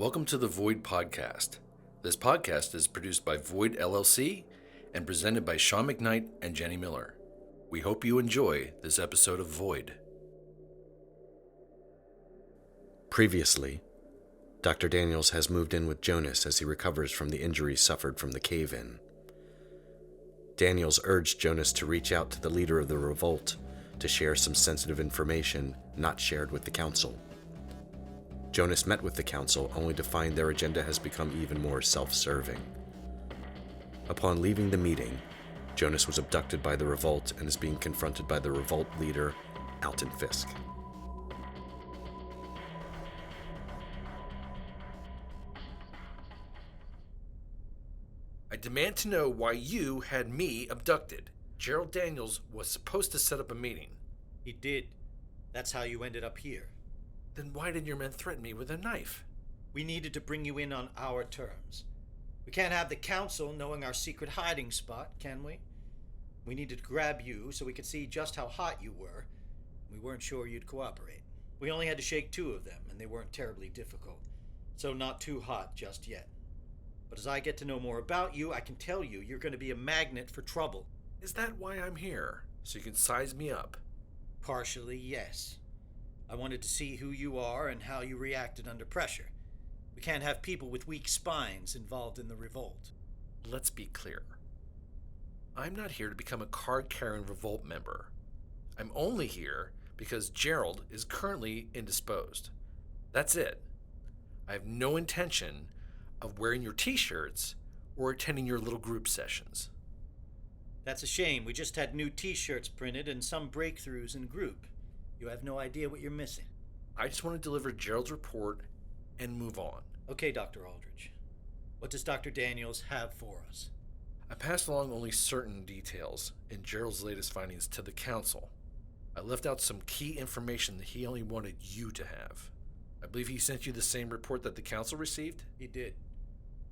Welcome to the Void Podcast. This podcast is produced by Void LLC and presented by Sean McKnight and Jenny Miller. We hope you enjoy this episode of Void. Previously, Dr. Daniels has moved in with Jonas as he recovers from the injuries suffered from the cave-in. Daniels urged Jonas to reach out to the leader of the revolt to share some sensitive information not shared with the council. Jonas met with the council only to find their agenda has become even more self-serving. Upon leaving the meeting, Jonas was abducted by the revolt and is being confronted by the revolt leader, Alton Fysk. I demand to know why you had me abducted. Gerald Daniels was supposed to set up a meeting. He did. That's how you ended up here. Then why did your men threaten me with a knife? We needed to bring you in on our terms. We can't have the council knowing our secret hiding spot, can we? We needed to grab you so we could see just how hot you were. We weren't sure you'd cooperate. We only had to shake 2 of them, and they weren't terribly difficult. So not too hot just yet. But as I get to know more about you, I can tell you you're going to be a magnet for trouble. Is that why I'm here? So you can size me up? Partially, yes. I wanted to see who you are and how you reacted under pressure. We can't have people with weak spines involved in the revolt. Let's be clear. I'm not here to become a card-carrying revolt member. I'm only here because Gerald is currently indisposed. That's it. I have no intention of wearing your t-shirts or attending your little group sessions. That's a shame. We just had new t-shirts printed and some breakthroughs in group. You have no idea what you're missing. I just want to deliver Gerald's report and move on. Okay, Dr. Aldridge. What does Dr. Daniels have for us? I passed along only certain details in Gerald's latest findings to the council. I left out some key information that he only wanted you to have. I believe he sent you the same report that the council received? He did.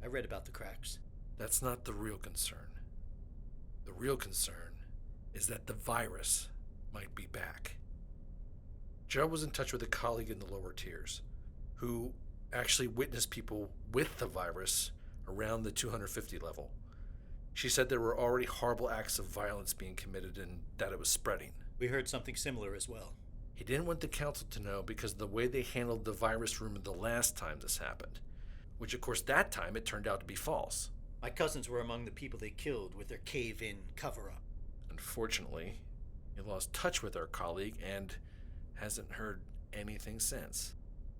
I read about the cracks. That's not the real concern. The real concern is that the virus might be back. Gerald was in touch with a colleague in the lower tiers who actually witnessed people with the virus around the 250 level. She said there were already horrible acts of violence being committed and that it was spreading. We heard something similar as well. He didn't want the council to know because of the way they handled the virus rumor the last time this happened, which of course that time it turned out to be false. My cousins were among the people they killed with their cave-in cover-up. Unfortunately, he lost touch with our colleague and hasn't heard anything since.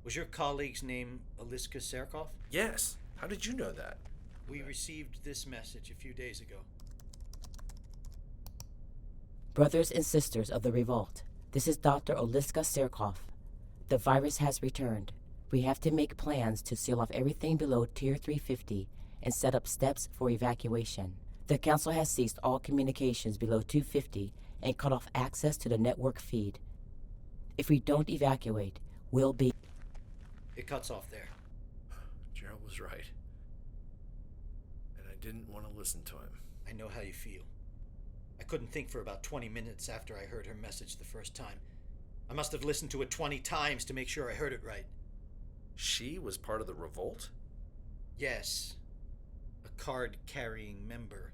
Was your colleague's name Aliska Serkov? Yes. How did you know that? We received this message a few days ago. Brothers and sisters of the revolt, this is Dr. Aliska Serkov. The virus has returned. We have to make plans to seal off everything below Tier 350 and set up steps for evacuation. The council has ceased all communications below 250 and cut off access to the network feed. If we don't evacuate, we'll be... It cuts off there. Gerald was right. And I didn't want to listen to him. I know how you feel. I couldn't think for about 20 minutes after I heard her message the first time. I must have listened to it 20 times to make sure I heard it right. She was part of the revolt? Yes. A card-carrying member,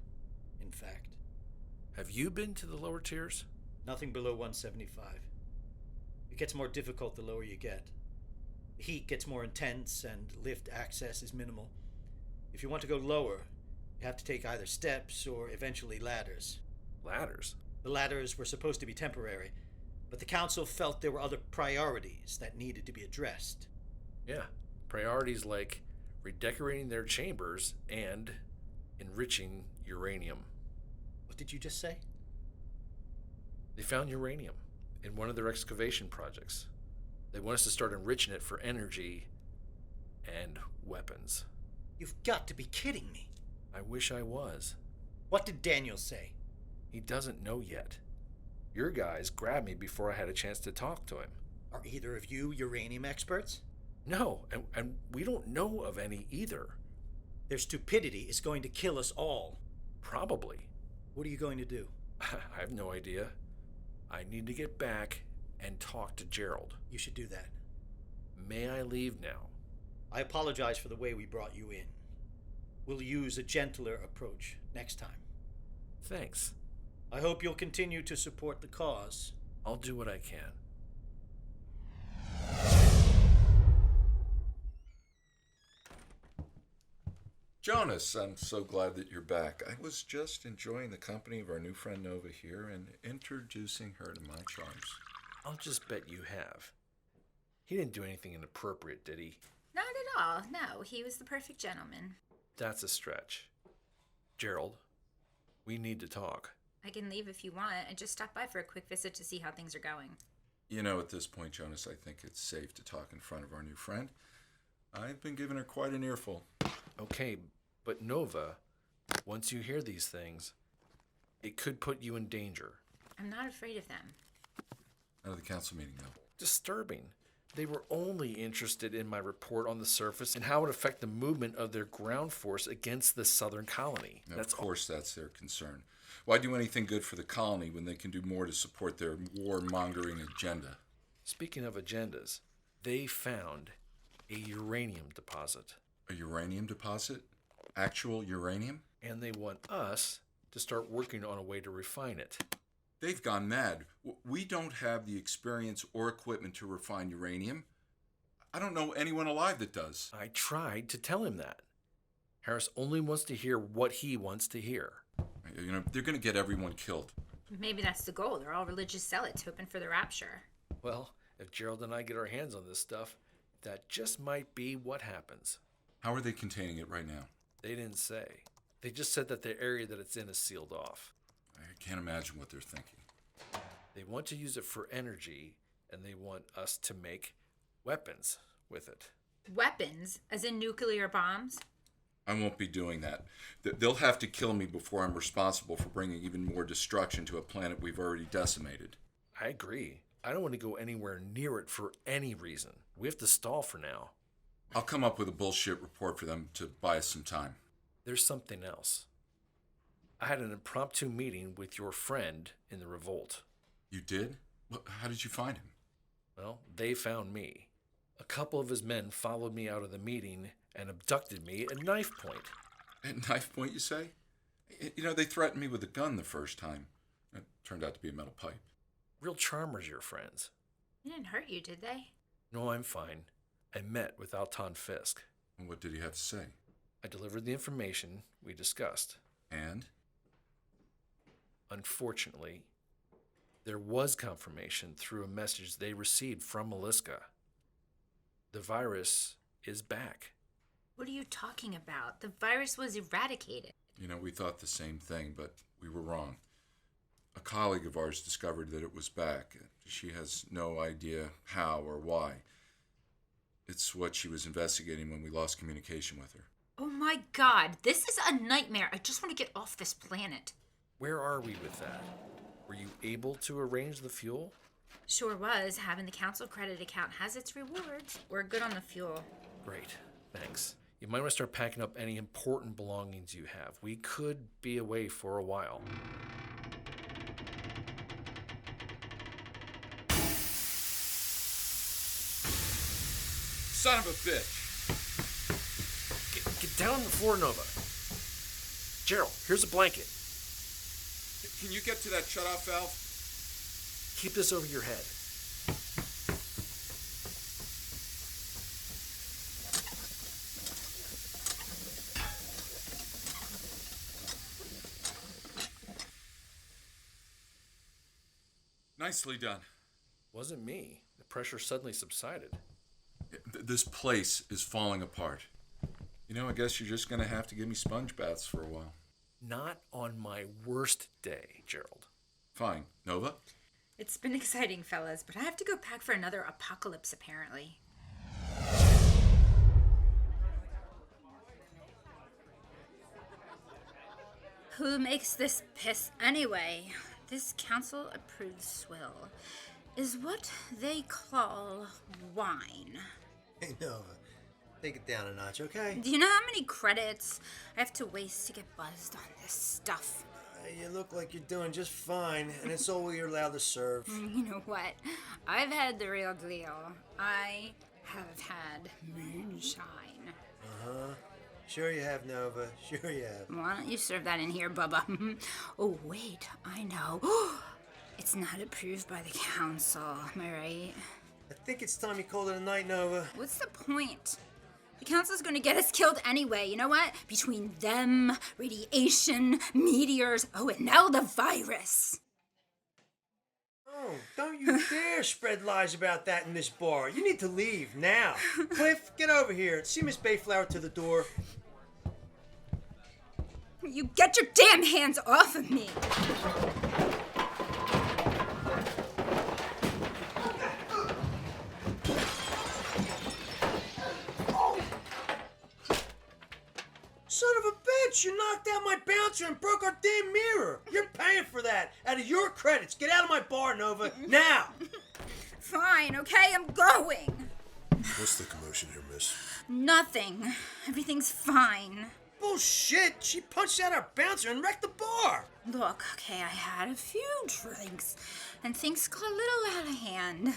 in fact. Have you been to the lower tiers? Nothing below 175. It gets more difficult the lower you get. The heat gets more intense and lift access is minimal. If you want to go lower, you have to take either steps or eventually ladders. Ladders? The ladders were supposed to be temporary, but the council felt there were other priorities that needed to be addressed. Yeah, priorities like redecorating their chambers and enriching uranium. What did you just say? They found uranium in one of their excavation projects. They want us to start enriching it for energy and weapons. You've got to be kidding me. I wish I was. What did Daniel say? He doesn't know yet. Your guys grabbed me before I had a chance to talk to him. Are either of you uranium experts? No, and we don't know of any either. Their stupidity is going to kill us all. Probably. What are you going to do? I have no idea. I need to get back and talk to Gerald. You should do that. May I leave now? I apologize for the way we brought you in. We'll use a gentler approach next time. Thanks. I hope you'll continue to support the cause. I'll do what I can. Jonas, I'm so glad that you're back. I was just enjoying the company of our new friend Nova here and introducing her to my charms. I'll just bet you have. He didn't do anything inappropriate, did he? Not at all. No, he was the perfect gentleman. That's a stretch. Gerald, we need to talk. I can leave if you want and just stop by for a quick visit to see how things are going. You know, at this point, Jonas, I think it's safe to talk in front of our new friend. I've been giving her quite an earful. Okay, but Nova, once you hear these things, it could put you in danger. I'm not afraid of them. Out of the council meeting, though. Disturbing. They were only interested in my report on the surface and how it would affect the movement of their ground force against the southern colony. Of course, that's their concern. Why do anything good for the colony when they can do more to support their war-mongering agenda? Speaking of agendas, they found a uranium deposit. A uranium deposit? Actual uranium? And they want us to start working on a way to refine it. They've gone mad. We don't have the experience or equipment to refine uranium. I don't know anyone alive that does. I tried to tell him that. Harris only wants to hear what he wants to hear. You know, they're going to get everyone killed. Maybe that's the goal. They're all religious zealots hoping for the rapture. Well, if Gerald and I get our hands on this stuff, that just might be what happens. How are they containing it right now? They didn't say. They just said that the area that it's in is sealed off. I can't imagine what they're thinking. They want to use it for energy, and they want us to make weapons with it. Weapons? As in nuclear bombs? I won't be doing that. They'll have to kill me before I'm responsible for bringing even more destruction to a planet we've already decimated. I agree. I don't want to go anywhere near it for any reason. We have to stall for now. I'll come up with a bullshit report for them to buy us some time. There's something else. I had an impromptu meeting with your friend in the revolt. You did? How did you find him? Well, they found me. A couple of his men followed me out of the meeting and abducted me at knife point. At knife point, you say? You know, they threatened me with a gun the first time. It turned out to be a metal pipe. Real charmers, your friends. They didn't hurt you, did they? No, I'm fine. I met with Alton Fysk. And what did he have to say? I delivered the information we discussed. And? Unfortunately, there was confirmation through a message they received from Meliska. The virus is back. What are you talking about? The virus was eradicated. You know, we thought the same thing, but we were wrong. A colleague of ours discovered that it was back. She has no idea how or why. It's what she was investigating when we lost communication with her. Oh my god, this is a nightmare. I just want to get off this planet. Where are we with that? Were you able to arrange the fuel? Sure was. Having the council credit account has its rewards. We're good on the fuel. Great, thanks. You might want to start packing up any important belongings you have. We could be away for a while. Son of a bitch! Get down on the floor, Nova. Gerald, here's a blanket. Can you get to that shutoff valve? Keep this over your head. Nicely done. Wasn't me. The pressure suddenly subsided. This place is falling apart. You know, I guess you're just going to have to give me sponge baths for a while. Not on my worst day, Gerald. Fine. Nova? It's been exciting, fellas, but I have to go pack for another apocalypse, apparently. Who makes this piss anyway? This council-approved swill is what they call wine. Hey, Nova, take it down a notch, okay? Do you know how many credits I have to waste to get buzzed on this stuff? You look like you're doing just fine, and it's all you're allowed to serve. You know what? I've had the real deal. I have had moonshine. Sure you have, Nova. Sure you have. Why don't you serve that in here, Bubba? Oh, wait, I know. It's not approved by the council, am I right? I think it's time you called it a night, Nova. What's the point? The council's gonna get us killed anyway, you know what? Between them, radiation, meteors, oh, and now the virus. Oh, don't you dare spread lies about that in this bar. You need to leave now. Cliff, get over here. See Miss Bayflower to the door. You get your damn hands off of me! Son of a bitch, you knocked out my bouncer and broke our damn mirror. You're paying for that out of your credits. Get out of my bar, Nova, now. Fine, okay, I'm going. What's the commotion here, miss? Nothing. Everything's fine. Bullshit, she punched out our bouncer and wrecked the bar. Look, okay, I had a few drinks, and things got a little out of hand.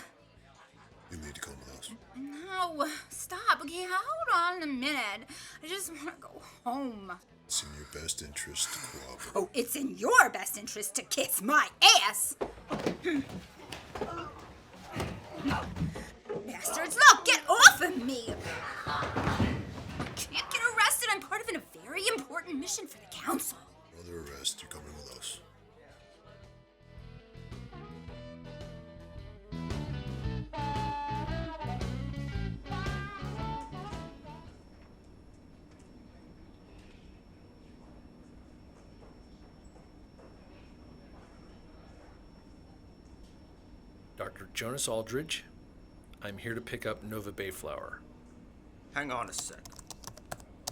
You need to come with us. No, stop, okay, hold on a minute. I just want to go home. It's in your best interest to cooperate. Oh, it's in your best interest to kiss my ass! Bastards, look, get off of me! I can't get arrested. I'm part of a very important mission for the council. Another arrest, you're coming with us. Dr. Jonas Aldridge, I'm here to pick up Nova Bayflower. Hang on a sec.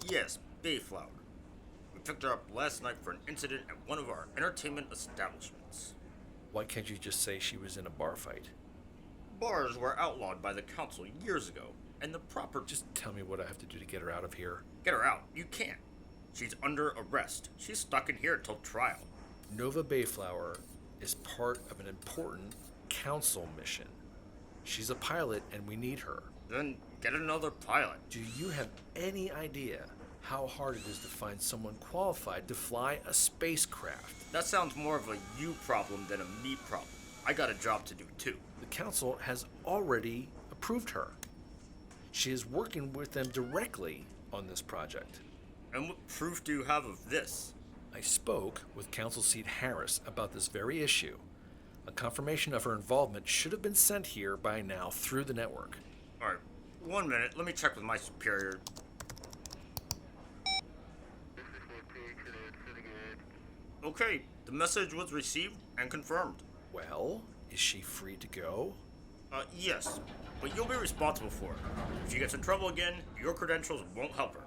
Yes, Bayflower. We picked her up last night for an incident at one of our entertainment establishments. Why can't you just say she was in a bar fight? Bars were outlawed by the council years ago, and the proper... Just tell me what I have to do to get her out of here. Get her out. You can't. She's under arrest. She's stuck in here till trial. Nova Bayflower is part of an important council mission. She's a pilot and we need her. Then get another pilot. Do you have any idea how hard it is to find someone qualified to fly a spacecraft? That sounds more of a you problem than a me problem. I got a job to do too. The council has already approved her. She is working with them directly on this project. And what proof do you have of this? I spoke with Council Seat Harris about this very issue. A confirmation of her involvement should have been sent here by now through the network. Alright, 1 minute. Let me check with my superior. Okay, the message was received and confirmed. Well, is she free to go? Yes, but you'll be responsible for it. If she gets in trouble again, your credentials won't help her.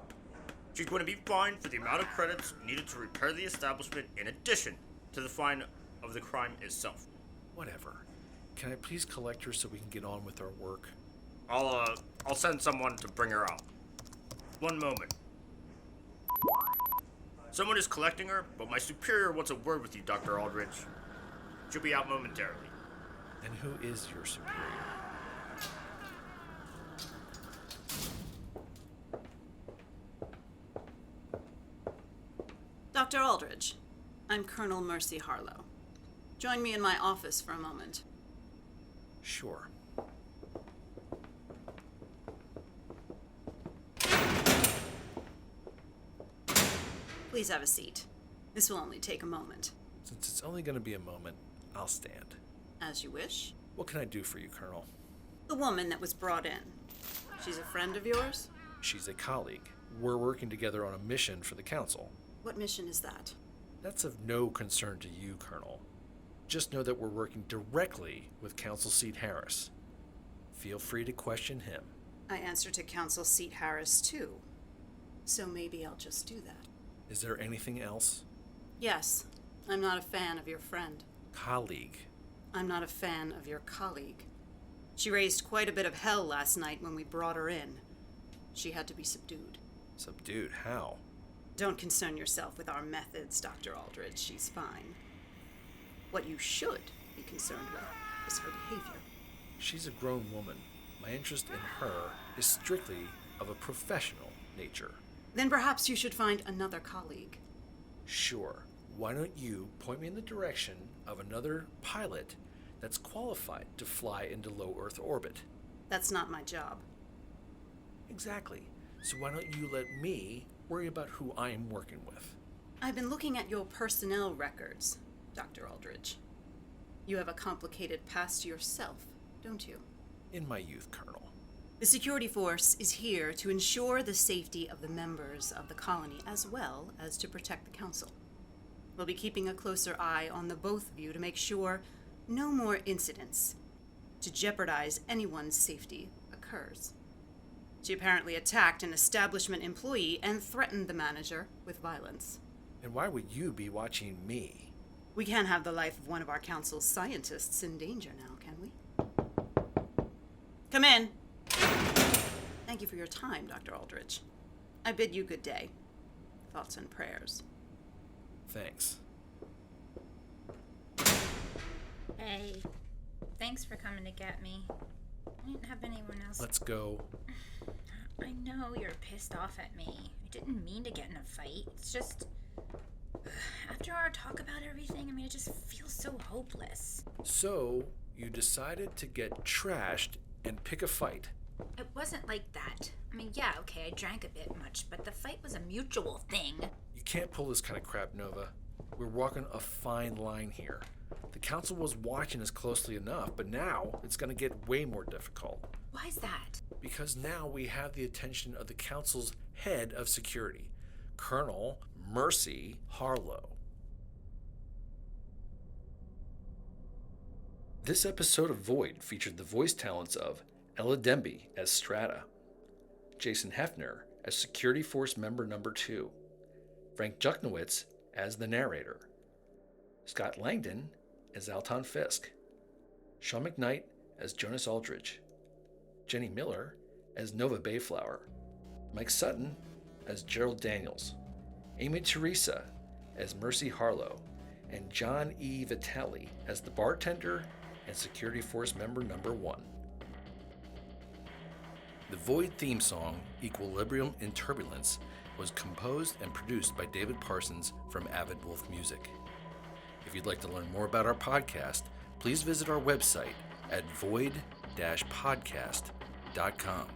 She's going to be fined for the amount of credits needed to repair the establishment in addition to the fine of the crime itself. Whatever. Can I please collect her so we can get on with our work? I'll send someone to bring her out. 1 moment. Someone is collecting her, but my superior wants a word with you, Dr. Aldridge. She'll be out momentarily. And who is your superior? Dr. Aldridge, I'm Colonel Mercy Harlow. Join me in my office for a moment. Sure. Please have a seat. This will only take a moment. Since it's only going to be a moment, I'll stand. As you wish. What can I do for you, Colonel? The woman that was brought in. She's a friend of yours? She's a colleague. We're working together on a mission for the Council. What mission is that? That's of no concern to you, Colonel. Just know that we're working directly with Council Seat Harris. Feel free to question him. I answer to Council Seat Harris, too. So maybe I'll just do that. Is there anything else? Yes, I'm not a fan of your friend. Colleague. I'm not a fan of your colleague. She raised quite a bit of hell last night when we brought her in. She had to be subdued. Subdued? How? Don't concern yourself with our methods, Dr. Aldridge. She's fine. What you should be concerned with is her behavior. She's a grown woman. My interest in her is strictly of a professional nature. Then perhaps you should find another colleague. Sure. Why don't you point me in the direction of another pilot that's qualified to fly into low Earth orbit? That's not my job. Exactly. So why don't you let me worry about who I'm working with? I've been looking at your personnel records, Dr. Aldridge. You have a complicated past yourself, don't you? In my youth, Colonel. The security force is here to ensure the safety of the members of the colony as well as to protect the council. We'll be keeping a closer eye on the both of you to make sure no more incidents to jeopardize anyone's safety occurs. She apparently attacked an establishment employee and threatened the manager with violence. And why would you be watching me? We can't have the life of one of our council's scientists in danger now, can we? Come in. Thank you for your time, Dr. Aldridge. I bid you good day. Thoughts and prayers. Thanks. Hey, thanks for coming to get me. I didn't have anyone else. Let's go. I know you're pissed off at me. I didn't mean to get in a fight. It's just... After our talk about everything, I just feel so hopeless. So, you decided to get trashed and pick a fight. It wasn't like that. Yeah, okay, I drank a bit much, but the fight was a mutual thing. You can't pull this kind of crap, Nova. We're walking a fine line here. The council was watching us closely enough, but now it's going to get way more difficult. Why's that? Because now we have the attention of the council's head of security, Colonel Mercy Harlow. This episode of Void featured the voice talents of Ella Demby as Strata, Jason Hefner as Security Force Member Number 2, Frank Juchnowitz as the narrator, Scott Langdon as Alton Fysk, Sean McKnight as Jonas Aldridge, Jenny Miller as Nova Bayflower, Mike Sutton as Gerald Daniels, Amy Teresa as Mercy Harlow, and John E. Vitale as the bartender and Security Force Member Number 1. The Void theme song, Equilibrium in Turbulence, was composed and produced by David Parsons from Avid Wolf Music. If you'd like to learn more about our podcast, please visit our website at void-podcast.com.